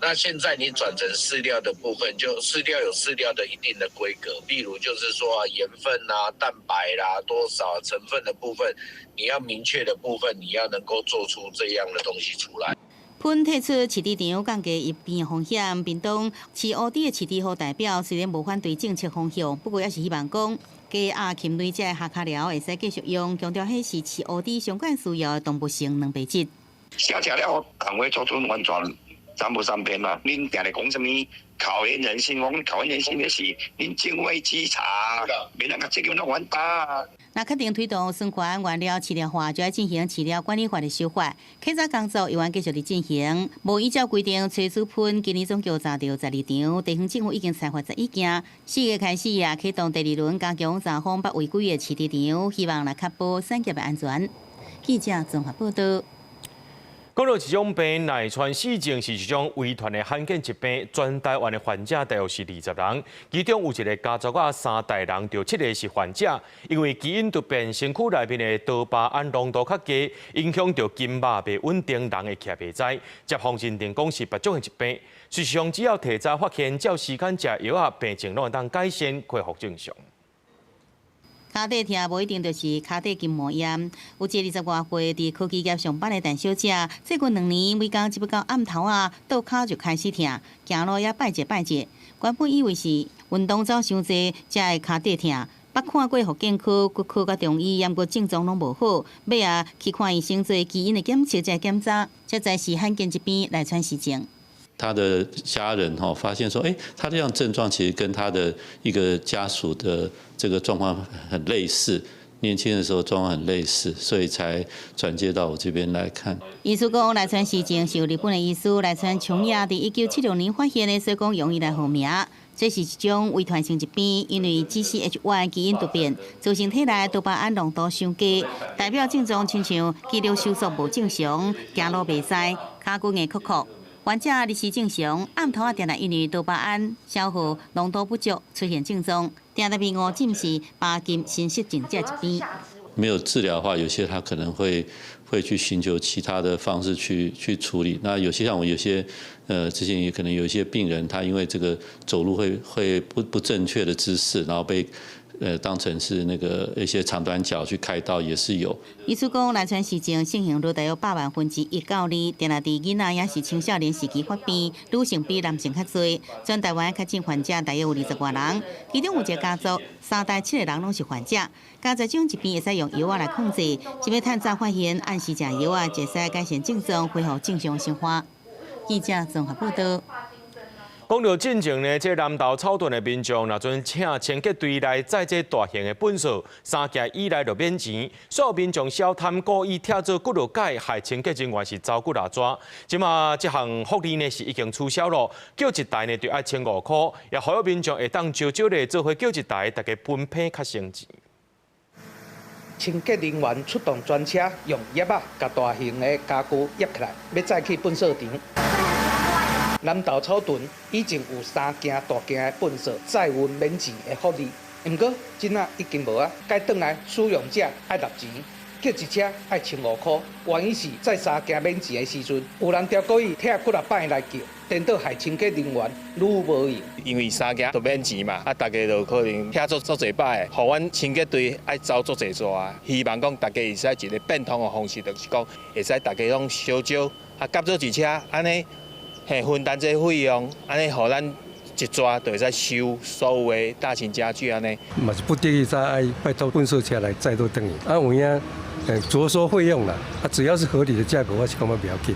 那现在你转成饲料的部分，就饲料有饲料的一定的规格，例如就是说盐分啦、蛋白啦、多少成分的部分，你要明确的部分，你要能够做出这样的东西出来。喷提出饲猪场降低疫病的风险，屏东饲乌猪的饲猪户代表虽然无反对政策方向，不过也是希望讲鸡鸭禽类这下卡料会使继续用，强调迄是饲乌猪上管需要的动物性蛋白质。下架了，行会做出完全三不三变嘛。恁定来讲什么考验人性？我们考验人性的是恁敬畏稽查，别人个责任都完蛋。那确定推动生环原料饲料化，就要进行饲料管理法的修法。稽查工作依然继续伫进行，无依照规定催出喷，今年总共查到12场，地方政府已经裁罚11件。4月开始也启动第2轮加强查封8违规的饲猪场，希望来确保产业的安全。记者综合报道。讲到这种病，赖川市症是一种遗传的罕见疾病，全台湾的患者大约是20人，其中有一个家族3代人就7个是患者，因为基因突变，身躯内面的多巴胺浓度较低，影响到筋脉袂稳定，人会徛袂在。接方认定讲是别种的疾病，事实上只要提早发现，照时间食药病情拢会当改善，恢复正常。脚底疼无一定就是脚底筋膜炎。有一个20外岁伫科技业上班的陈小姐，最近2年每工只要到暗头倒脚就开始疼，行路也拜节。原本以为是运动走伤济才会脚底疼，捌看过复健科、骨科甲中医，验过症状拢无好，尾去看医生做基因的检测才检查，才知是罕见疾病赖川氏症。他的家人发现说，他这样症状其实跟他的一个家属的这个状况很类似，年轻的时候状况很类似，所以才转接到我这边来看。医师讲，赖川氏症是由日本的医师赖川琼也伫1976年发现的，所以讲用伊来号名。这是一种遗传性疾病，因为 GCH1 基因突变，造成体内多巴胺浓度上低，代表症状亲像肌肉收缩无正常，行路袂使，脚骨硬酷。患者日时正常，暗头定定因为多巴胺消耗浓度不足出现症状，定定被误诊是巴金森氏症这疾病。没有治疗的话，有些他可能会去寻求其他的方式去处理。那有些像我有些之前也可能有一些病人，他因为这个走路会不正确的姿势，然后被当成是那个一些长短脚去开刀也是有。医师讲，赖川氏症盛行率大约100%1到2，定定伫囡仔也是青少年时期发病，女性比男性较多。全台湾确诊患者大约有20外人，其中有一个家族3代7个人拢是患者。加在这种疾病会使用药来控制，只要趁早发现，按时食药就使改善症状，恢复正常生活。记者综合报道。讲到进前呢，这南投草屯的民众，若阵请清洁队来载这大型的粪扫，3件以内就免钱。所有民众小贪故意贴做骨肉解，害清洁人员是遭骨拉抓。即马这项福利呢是已经取消了，叫一台呢就要1500块，也呼吁民众会当少少的做伙叫一台，大家分配较省钱。清洁人员出动专车，用叶甲大型的家具叶起来，要载去粪扫场。南投草屯已经有3件大件的粪扫载运免钱的福利，不过今仔已经无啊，该转来使用者爱纳钱，叫一车爱1500块。原因是载3件免钱的时阵，有人调故意贴几啊摆来叫，颠倒害清洁人员愈无用。因为3件都免钱嘛，大家就可能贴做侪摆，互阮清洁队爱走做侪抓，希望讲大家会使一个变通的方式，就是讲会使大家拢少少夹做一车，安尼。分担这费用，安尼互咱一抓就会使收所有的大型家具安尼。嘛是不得已才爱拜托粪扫车来载到等于。有影着收费用啦，只要是合理的价格，我是感觉不要紧。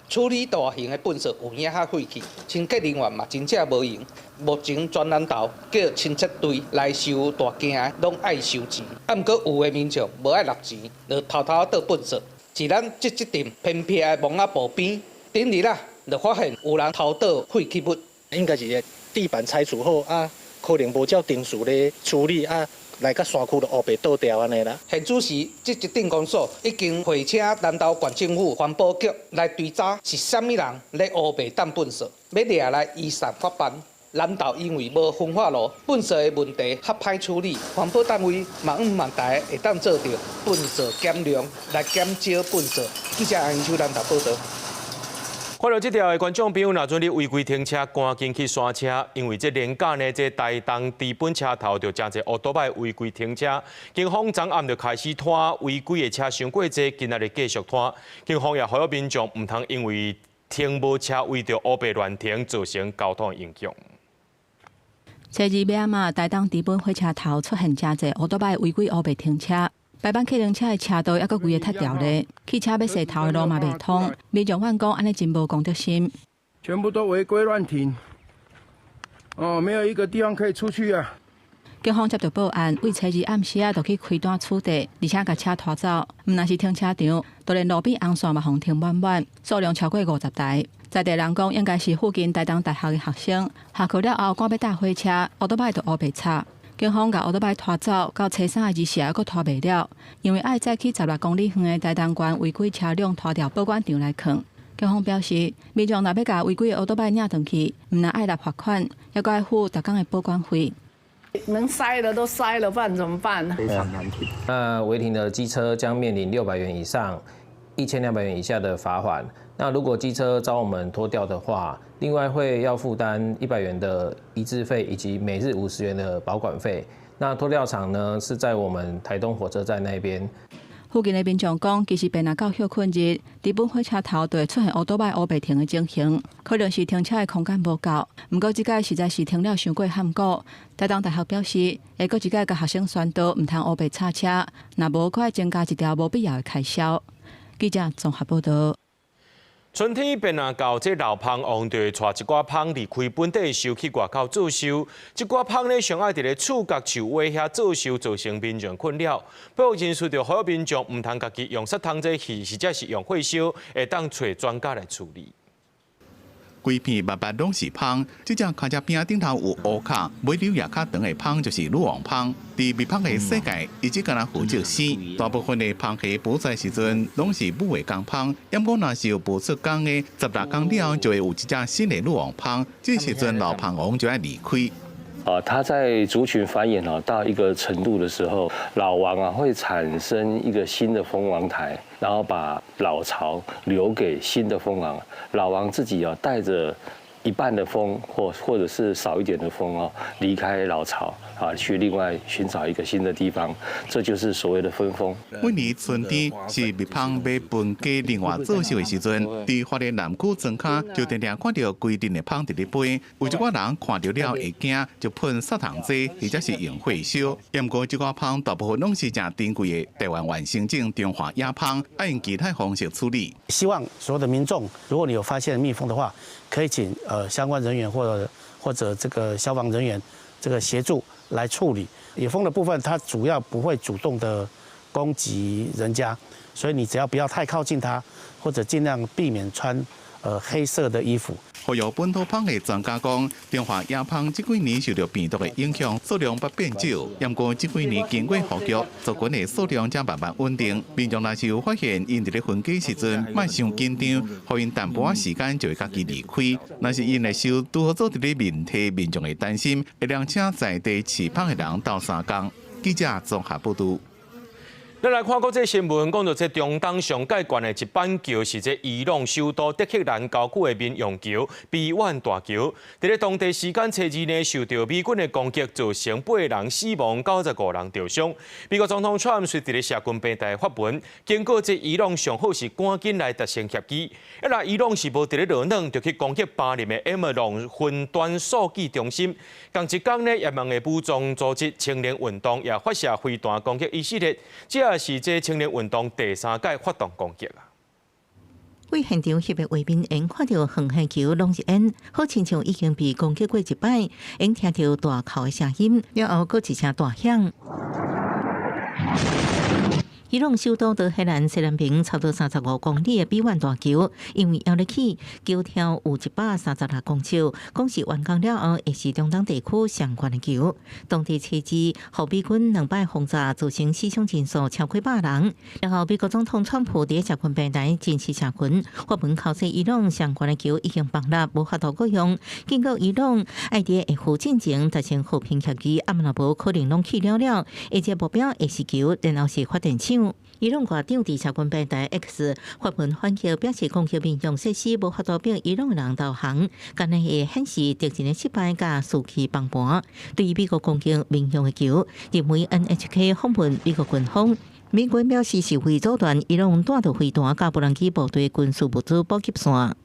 处理大型的粪扫有影较费气，清洁人员嘛真正无用。目前全南投叫清洁队来收大件的，拢爱收钱。不过有的民众无爱纳钱，就偷偷倒粪扫。是咱这店偏僻的蒙仔埔边。顶日啦，就发现有人偷倒废弃物，应该是地板拆除后啊，可能无照定时咧处理啊，来到山区就黑白倒掉安尼啦。现主时，这一定公所已经会请南投县政府环保局来追查是啥物人咧黑白抌粪扫，要抓来依善法办。南投因为无焚化炉，粪扫的问题较歹处理，环保单位万代会当做到粪扫减量来减少粪扫。记者杨秋南投报道。看到这条的观众朋友，若准你违规停车，赶紧去刹车，因为这连假呢，这台东治本车头就真侪乌多摆违规停车。警方昨暗就开始拖违规的车伤过济，今仔日继续拖。警方也呼吁民众唔通因为停无车为着乌白乱停，造成交通影响。初二尾嘛，台东治本火车头出现真侪乌多摆违规乌白停车。白班客运车的车道还佫规个塌掉咧，汽车要驶头的路嘛未通，民众怨讲安尼真无公德心。全部都违规乱停，没有一个地方可以出去啊！警方接到报案，为初二暗时就去开单处理，而且甲车拖走。毋但是停车场，就连路边红线嘛，互停满满，数量超过50台。在地人讲，应该是附近台东大学的学生下课了后，赶要搭火车，乌多摆就乌白插。警方甲乌多摆拖走，到初三的日时还佫拖袂了，因为爱再去16公里远的台东县违规车辆拖到保管场来藏。警方表示，民众若要甲违规的乌多摆领回去，毋但爱纳罚款，还佫爱付逐工的保管费。能塞的都塞了，不然怎么办呢？非常难停。违停的机车将面临600元以上1200元以下的罚款。那如果机车遭我们拖掉的话，另外会要负担100元的移置费以及每日50元的保管费。那拖吊场呢是在我们台东火车站那边。附近的民众讲，其实平日到休困日，治本火车头就会出现乌多摆乌白停的情形，可能是停车的空间无够。不过这届实在是停了伤过罕过。台东大学表示，会搁一届甲学生宣导唔通乌白插车，若无可增加一条无必要的开销。记者综合报道。春天变啊到，这老蜂王就会带一寡蜂离开本地，收去外口做收。这寡蜂呢，上爱伫咧厝角树尾遐做收，造成民众困扰。保育人士就呼吁民众唔通家己用杀虫剂去，或者是用火烧，会当找专家来处理。规片白白拢是蜂，这只脚只边顶头有乌壳，尾溜也较长的蜂就是女王蜂。伫蜜蜂的世界，伊只敢若负责死，大部分的蜂蟹捕在时阵拢是母的公蜂，要果若是有捕出公的，16天了就会有一只新的女王蜂，这时阵老蜂王就要离开。它在族群繁衍到一个程度的时候，老王会产生一个新的蜂王台，然后把老巢留给新的蜂王。老王自己带着一半的蜂或者是少一点的蜂离开老巢去另外寻找一个新的地方，这就是所谓的分蜂。每年春天是蜜蜂要分家另外做秀的时阵，伫花莲南区庄卡就常常看到规定的蜂伫咧飞，有一寡人看到了会惊，就喷杀虫剂或者是用火烧。不过这寡蜂大部分拢是正珍贵的台湾原生种中华野蜂，要用其他方式处理。希望所有的民众，如果你有发现蜜蜂的话，可以请相关人员或者这个消防人员这个协助来处理。野蜂的部分，它主要不会主动的攻击人家，所以你只要不要太靠近它，或者尽量避免穿黑色的衣服。呼吁本土蜂的专家讲，中华野蜂这几年受到病毒的影响，数量不变少。不过这几年经过护育，族群的数量才慢慢稳定。民众若是有发现因伫咧分家时阵，莫伤紧张，互因淡薄仔时间就会家己离开。若是因来收拄好做伫咧面体，民众会担心，会让请在地饲蜂的人斗相共。记者综合报道。咱来看国际新闻，讲到这中东上界悬的一板桥是这伊朗首都德黑兰郊区的民用桥 B1 大桥，伫咧当地时间初二呢，受到美军的攻击，造成8人死亡，95人受伤。美国总统川普伫咧社群平台发文，经过这伊朗上好是赶紧来达成协议。一来伊朗是无伫咧落软，就去攻击巴林的 M2分段数据中心。同一天呢，也门的武装组织青年运动也发射飞弹攻击以色列。这是这青年运动第3届发动攻击啊！为现场翕的画面，因看到横线桥拢是因，好亲像已经被攻击过一摆，因听到大口的声音，然后搁一声大响。伊朗首都德黑兰西南边差不多35公里的B1大桥，因为摇入去，桥跳有136公尺，讲是完工了后，也是中东地区上悬的桥。当地车子后美军2摆轰炸，造成死伤人数超过100人。然后美国总统川普伫社群平台支持社群，发文考说伊朗上悬的桥已经崩塌，无法度过用。警告伊朗爱伫下附进前达成和平协议，若无可能拢去了，而且目标会是桥，然后是发电厂。长。伊朗外长伫社群平台 X 发文反击，表示攻击民用设施无法度逼伊朗人投降，干那会显示敌人的失败甲士气崩盘。对于美国攻击民用的球，认为 NHK 访问美国军方。美军表示是为阻断伊朗带着飞弹甲无人机部队军事物资补给线。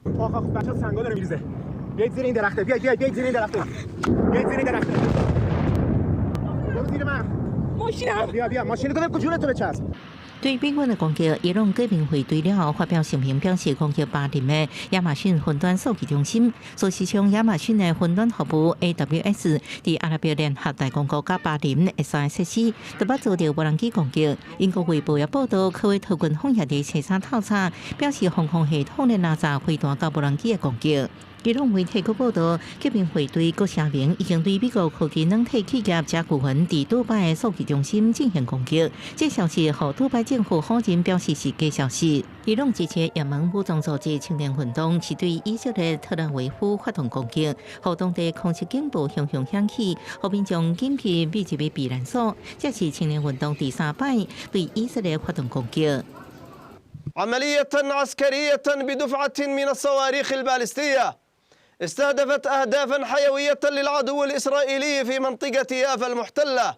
对美军的攻击，伊朗革命会对了后发表声明，表示攻击巴林的亚马逊云端数据中心。事实上，亚马逊的云端服务 AWS 伫阿拉伯联合大公国甲巴林的3个设施，都捌遭到无人机攻击。英国卫报也报道，科威特军方也伫彻查透查，表示防空系统的哪吒飞弹甲无人机的攻击。伊朗媒体阁报道，革命会对阁声明已经对美国科技软体企业甲股份伫杜拜的数据中心进行攻击。这消息互杜拜政府否认，表示是假消息。伊朗支持也门武装组织青年运动是对以色列特兰维夫发动攻击，互当地空袭警报响响起，后面将紧急秘入避难所。这是青年运动第3摆对以色列发动攻击。عملية عسكرية بدفعة من الصواريخ البالستية استهدفت أهدافا حيوية للعدو الإسرائيلي في منطقة يافا المحتلة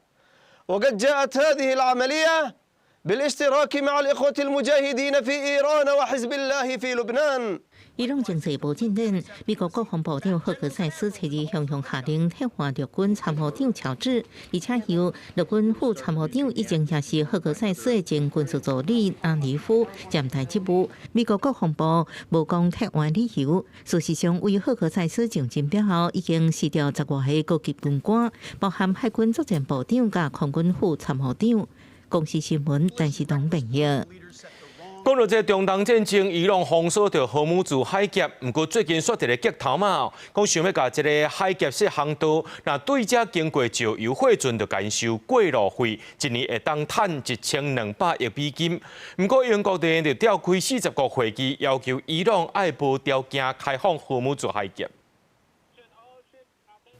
وقد جاءت هذه العملية بالاشتراك مع الإخوة المجاهدين في إيران وحزب الله في لبنان。伊朗政治部认定，美国国防部长赫克塞斯初日向下令替换陆军参谋长乔治，而且由陆军副参谋长已经也是赫克塞斯的前军事助理安尼夫暂代职务。美国国防部无讲替换理由。事实上，为赫克塞斯上任表后，已经辞掉10多个高级军官，包含海军作战部长甲空军副参谋长。公司新闻，陈时东朋友。讲到这中东战争，伊朗封锁着荷姆兹海峡，不过最近刷一个镜头嘛，讲想要甲这个海峡式航道，那对这经过石油汇准着减收过路费，一年会当赚1200亿美金。不过英国地就召开40国会议，要求伊朗爱无条件开放荷姆兹海峡。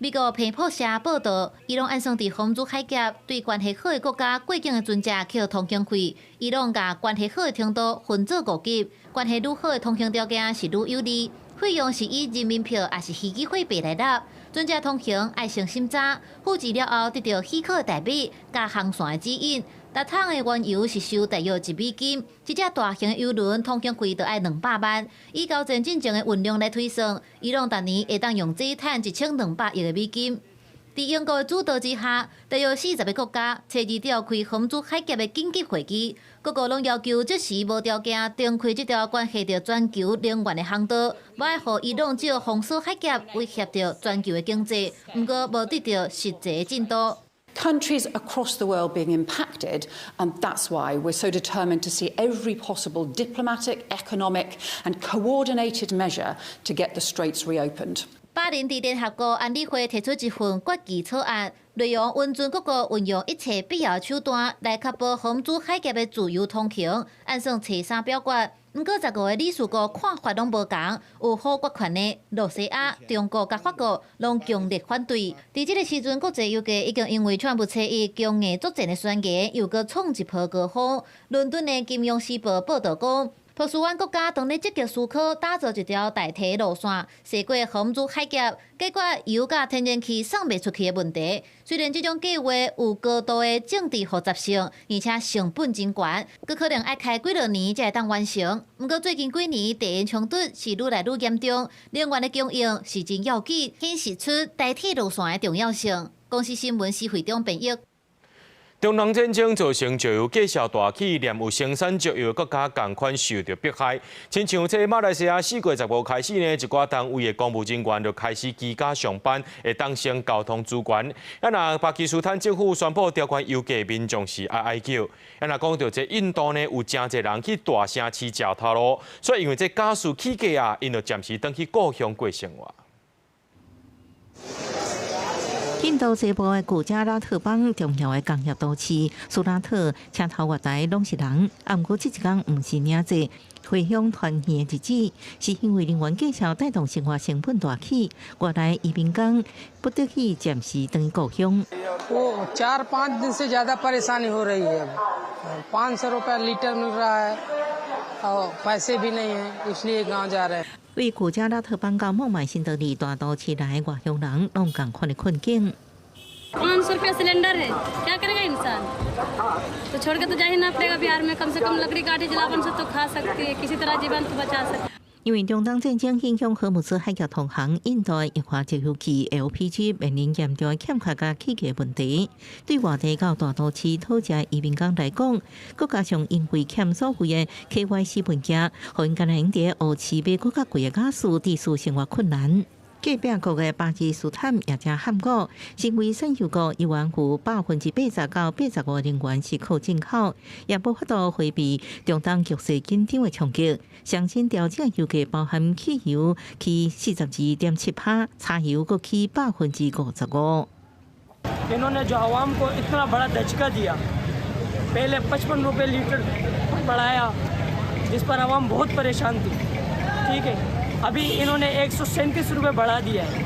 美国彭博社报道，伊朗按算伫荷姆兹海峡对关系好的国家过境的船只扣通行费。伊朗甲关系好的程度分做5级，关系愈好的通行条件是愈有利，费用是以人民票还是飞机货币来纳。船只通行爱先审查，付钱了后得到许可的代币甲航线的指引。每桶的原油是收大约1美金，一只大型油轮通行费就要200万。以交战进程的运量来推算，伊朗逐年会当用这赚1200亿的美金。在英国的主导之下，大约40个国家初二召开荷姆兹海峡的紧急会议，各国拢要求即时无条件重开这条关系到全球能源的航道，无爱互伊朗借封锁海峡威胁到全球的经济，不过无得到实际的进度。Countries across the world being impacted, and that's why we're so determined to see every possible diplomatic, economic and coordinated measure to get the straits reopened. 巴林伫联合国安理会提出一份决议草案，内容允准各国运用一切必要手段来确保荷姆兹海峡的自由通行，按算初3表决。不过15个理事国看法拢无同，有好决权的罗西亚、中国甲法国拢强烈反对。伫这个时阵，国际油价已经因为川普侧翼强硬作战的宣言，又搁创一波高峰。伦敦的《金融时报》报道讲，波斯湾国家当咧积极思考打造一条代替路线，驶过荷姆兹海峡，解决油甲天然气送袂出去的问题。虽然这种计划有高度的政治复杂性，而且成本真高，佮可能要开几落年才会当完成。不过最近几年地缘冲突是愈来愈严重，能源的供应是真要紧，显示出代替路线的重要性。公司新闻是会长编译。中东战争造成石油价格大起，连有生产石油的国家同款受到迫害。亲像这马来西亚4月15开始呢，一寡单位的公务人员就开始居家上班，会当升交通资源。那巴基斯坦政府宣布调关油价，民众是哀叫。那讲到这印度呢，有真侪人去大城市食头路，所以因为这加速起价啊，因就暂时转去故乡过生活。印度西部的古加拉特邦重要的工业都市苏拉特，车头月台拢是人，不过这一天不是领济。回乡团圆的日子，是因为人员介绍带动生活成本大起，外来移民工不得去暂时回故乡。वो 4-5 दिन से ज़्यादा परेशानी हो रही है। 500 रुपया लीटर मिल रहा है और पैसे भी नहीं है, इसलिए गांव जा रहे हैं。为古加拉特邦到孟买新德里大都市来外乡人，拢同款的困境。500 रुपया सिलेंडर है, क्या करेगा इंसान? तो छोड़ के तो जा ही ना पड़ेगा बिहार में, कम से कम लकड़ी काटी जलावन से तो खा सकती है, किसी तरह जीवन तो बचा सकती है। 因为中东战争影响荷姆斯海峡通航，印度的液化石油气 LPG 面临严重的欠缺甲起价问题。对外地到大都市讨食移民工来讲，佮加上因为欠所谓的 KYC 文件，互因干能伫乌市买佮较贵的雅士，致使生活困难。隔壁国的巴基斯坦也正喊过，身为产油国，有关乎80%到85%人员是靠进口，也无法度回避中东局势紧张的冲击。上新调整油价包含汽油起42.7%，柴油阁起55%。इन्होंने जो आवाम को इतना बड़ा दचका दिया, पहले 55 रुपये लीटर बढ़ाया, जिस पर आवाम बहुत परेशान थी। ठीक है, अभी इन्होंने 137 रुपये बढ़ा दिया है,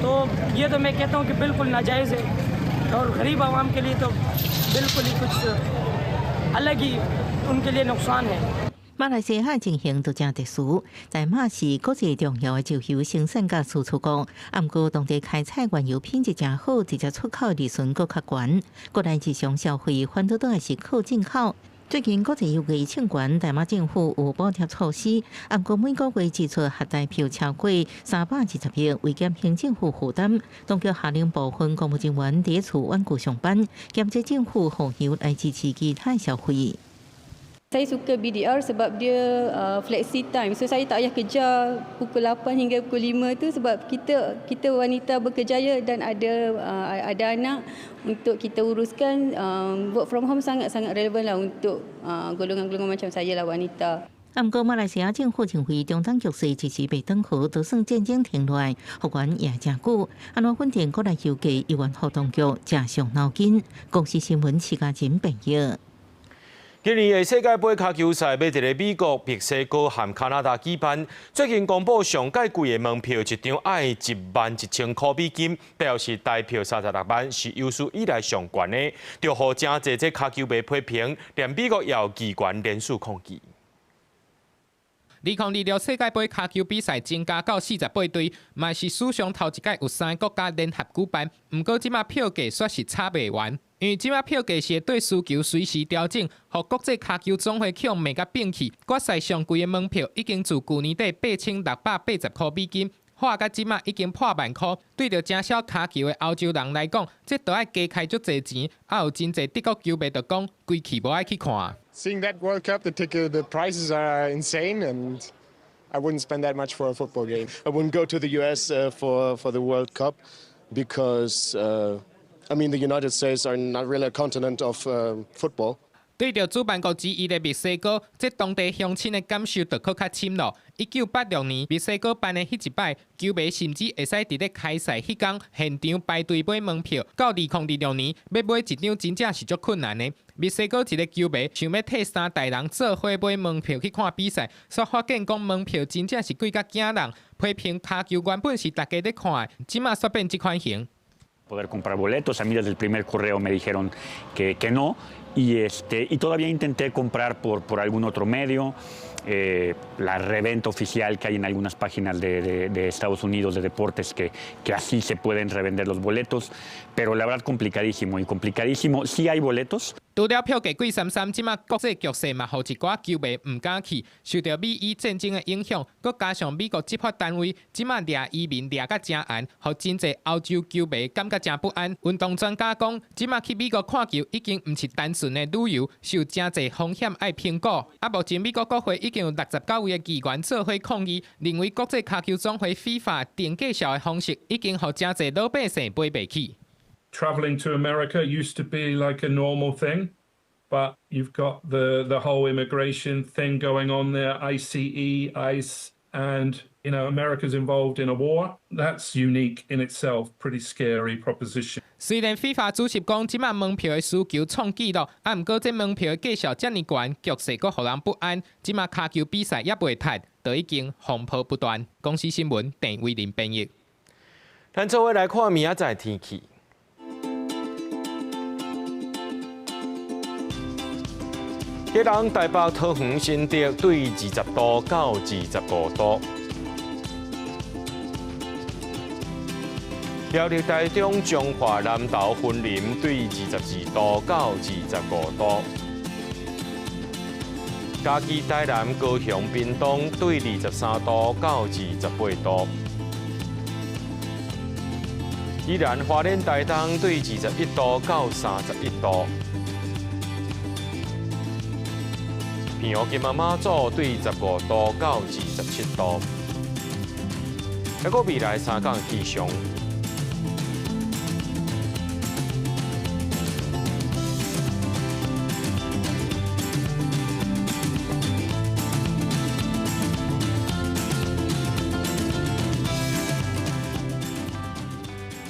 तो ये तो मैं कहता हूँ कि बिल्कुल नाजायज़ है और गरीब आवाम के लिए तो बिल्कुल ही कुछ अलग ही उनके लिए नुकसान है। 马来西亚情形就正特殊，在马是国际重要的石油生产甲输出国，不过当地开采原油品质正好，直接出口利润阁较悬。国内日常消费反倒都是靠进口。最近国际油价抢悬，大马政府有补贴措施，不过每个月支出核贷票超过320亿，为减轻政府负担，当局下令部分公务人员伫厝稳固上班，减少政府放油来支持其他消费。Saya suka BDR sebab dia flexi time. So saya tak payah kerja pukul 8 hingga pukul 5 tu sebab kita wanita berkerjaya dan ada anak untuk kita uruskan. Work from home sangat-sangat relevan lah untuk golongan-golongan macam saya lah wanita. 不过，马来西亚政府认为中东局势一时未转好，就算战争停落来，复原也真久。安怎稳定国内油价，有关互动局正伤脑筋。公司新闻徐家珍报道。今年的世界杯脚球赛要伫咧美国、墨西哥和加拿大举办。最近公布上届贵的门票一张要11000块美金，表示台票36万是有史以来上悬的，就互真侪这脚球迷批评，连美国也有机关联署抗议。2026世界杯脚球比赛增加到48队，嘛是史上头一届有3个国家联合举办。不过，即马票价却是差袂完。因为即马票价是对需求随时调整，互国际脚球总会强卖甲摒弃。决赛上贵的门票已经自去年底8680块美金，花到即马已经破10000块。对着真少脚球的欧洲人来讲，这都要加开足侪钱。啊，有真侪德国球迷就讲，规气无爱去看。Seeing that World Cup, the prices are insane, and I wouldn't spend that much for a football game. I wouldn't go to the US for the World Cup because. I mean, the United States are not really a continent of football. 对着主办国之一的墨西哥，这当地乡亲的感受就更较深咯。1986年墨西哥办的迄一摆，球迷甚至会使伫咧开赛迄天现场排队买门票。到2026年，要买一张真正是足困难的。墨西哥一个球迷想要替3代人做伙买门票去看比赛，却发现讲门票真正是贵甲惊人。批评脚球原本是大家咧看的，即马煞变即款型。poder comprar boletos. A mí desde el primer correo me dijeron que no y todavía intenté comprar por algún otro medio. La reventa oficial que hay en algunas páginas de Estados Unidos de deportes que así se pueden revender los boletos, pero la verdad complicadísimo y complicadísimo. Sí hay boletos. 除了票价贵33，即马国际局势嘛，互一寡球迷唔敢去，受到美伊战争的影响，佮加上美国执法单位即马掠移民掠甲真严，互真侪欧洲球迷感觉真不安。运动专家讲，即马去美国看球已经唔是单纯的旅游，是有真侪风险爱评估。啊，目前美国国会已经有69位的议员做伙抗议，认为国际脚球总会FIFA定价销的方式已经互真侪老百姓买袂起。Traveling to America used to be like a normal thing, but you've got the whole immigration thing going on there, ICE, ICE, and America's involved in a war. That's unique in itself. Pretty scary proposition. 虽然 FIFA 主席讲，即马门票的需求创纪录，毋过这门票的价数遮尼悬，局势阁互人不安。即马骹球比赛也袂停，就已经风波不断。公司新闻郑伟林编译。咱做伙来看明仔载天气。今日台北、桃园、新竹对20度到25度。苗栗、台中、彰化、南投、云林对22度到25度。嘉义、台南、高雄、屏东对23度到28度。宜兰、花莲、台东对21度到31度。平湖、金门、马祖对15度到27度。还有未来3天气象。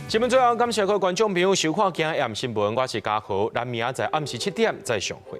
新闻最后，感谢各位观众朋友收看今日新闻，我是嘉豪，咱明仔载暗时7点再相会。